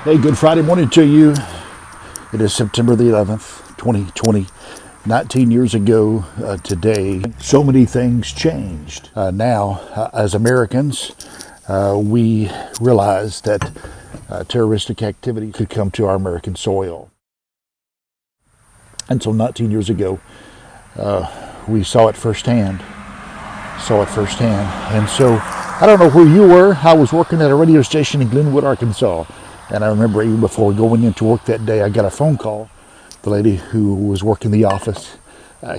Hey, good Friday morning to you. It is September the 11th, 2020. 19 years ago today, so many things changed. Now, as Americans, we realize that terroristic activity could come to our American soil. And so 19 years ago, we saw it firsthand. And so, I don't know where you were. I was working at a radio station in Glenwood, Arkansas. And I remember even before going into work that day, I got a phone call. The lady who was working the office,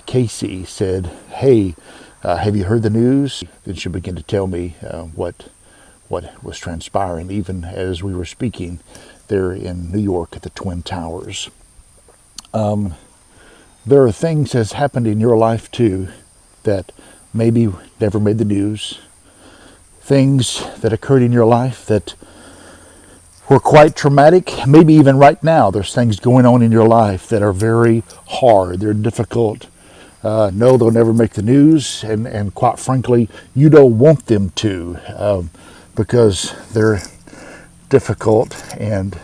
Casey, said, "Hey, have you heard the news?" Then she began to tell me what was transpiring, even as we were speaking there in New York at the Twin Towers. There are things that's happened in your life too that maybe never made the news. Things that occurred in your life that were quite traumatic. Maybe even right now, there's things going on in your life that are very hard. They're difficult. No, they'll never make the news, and quite frankly, you don't want them to because they're difficult, and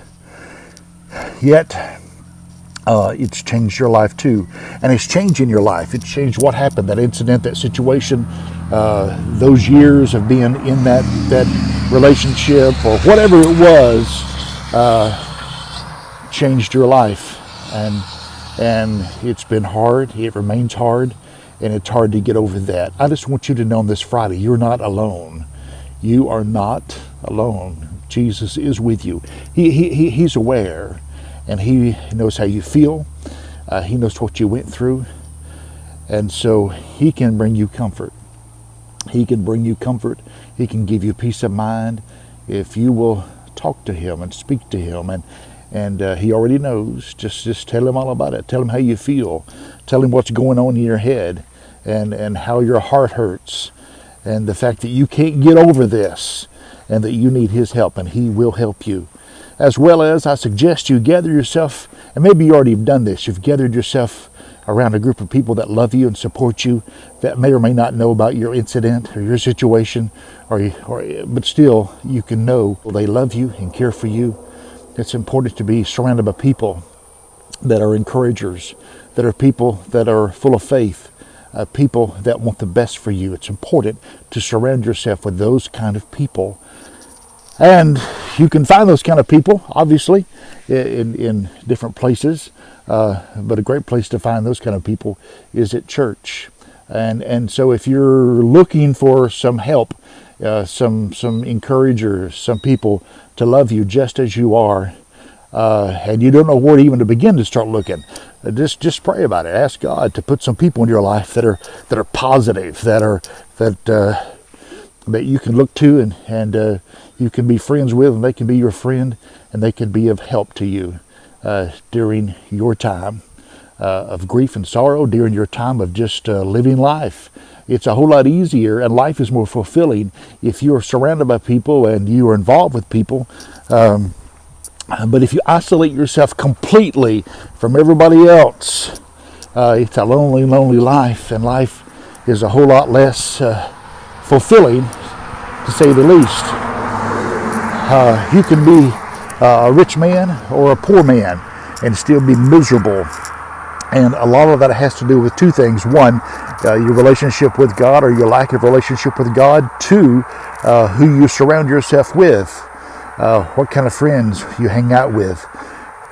yet it's changed your life too. And it's changing your life. It's changed what happened, that incident, that situation, those years of being in that relationship or whatever it was, changed your life. And it's been hard. It remains hard. And it's hard to get over that. I just want you to know on this Friday, you're not alone. You are not alone. Jesus is with you. He's aware. And He knows how you feel. He knows what you went through. And so He can bring you comfort. He can bring you comfort. He can give you peace of mind if you will talk to Him and speak to Him. And He already knows. Just tell Him all about it. Tell Him how you feel. Tell Him what's going on in your head and how your heart hurts. And the fact that you can't get over this and that you need His help, and He will help you. As well as I suggest you gather yourself, and maybe you already have done this, you've gathered yourself around a group of people that love you and support you, that may or may not know about your incident or your situation, but still you can know they love you and care for you. It's important to be surrounded by people that are encouragers, that are people that are full of faith, people that want the best for you. It's important to surround yourself with those kind of people. And you can find those kind of people, obviously, in different places. But a great place to find those kind of people is at church. And so if you're looking for some help, some encouragers, some people to love you just as you are, and you don't know where even to begin to start looking, just pray about it. Ask God to put some people in your life that are positive, that you can look to and you can be friends with, and they can be your friend, and they can be of help to you during your time of grief and sorrow, during your time of just living life. It's a whole lot easier, and life is more fulfilling if you're surrounded by people and you are involved with people. But if you isolate yourself completely from everybody else, it's a lonely, lonely life, and life is a whole lot less fulfilling, to say the least. You can be a rich man or a poor man and still be miserable. And a lot of that has to do with two things. One, your relationship with God, or your lack of relationship with God. Two, who you surround yourself with, what kind of friends you hang out with.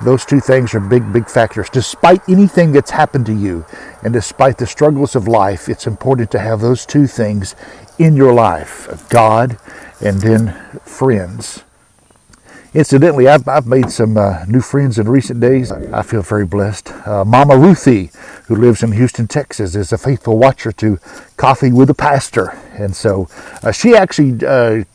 Those two things are big factors. Despite anything that's happened to you, and despite the struggles of life, it's important to have those two things in your life: God and then friends. Incidentally, I've made some new friends in recent days. I feel very blessed. Mama Ruthie, who lives in Houston, Texas, is a faithful watcher to Coffee with the Pastor. And so she actually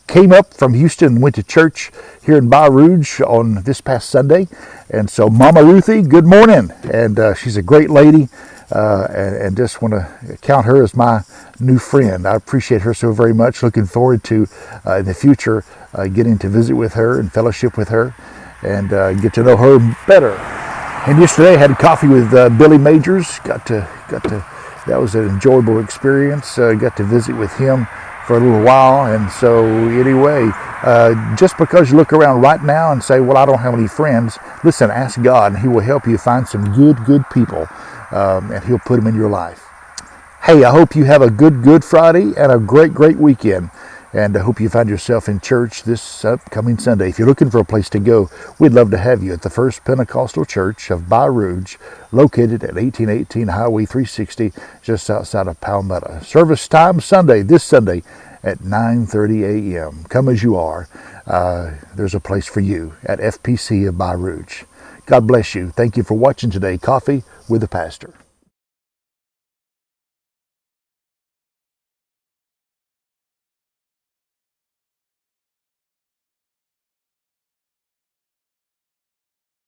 came up from Houston and went to church here in Baton Rouge on this past Sunday. And so Mama Ruthie, good morning. And she's a great lady. And just want to count her as my new friend. I appreciate her so very much. Looking forward to in the future getting to visit with her and fellowship with her and get to know her better. And yesterday I had coffee with Billy Majors. Got to that was an enjoyable experience. Got to visit with him for a little while. And so anyway, just because you look around right now and say, well, I don't have any friends, listen, ask God and he will help you find some good people, and he'll put them in your life. Hey, I hope you have a good Friday and a great weekend. And I hope you find yourself in church this upcoming Sunday. If you're looking for a place to go, we'd love to have you at the First Pentecostal Church of Baton Rouge, located at 1818 Highway 360, just outside of Palmetto. Service time this Sunday at 9:30 a.m. Come as you are. There's a place for you at FPC of Baton Rouge. God bless you. Thank you for watching today. Coffee with the Pastor.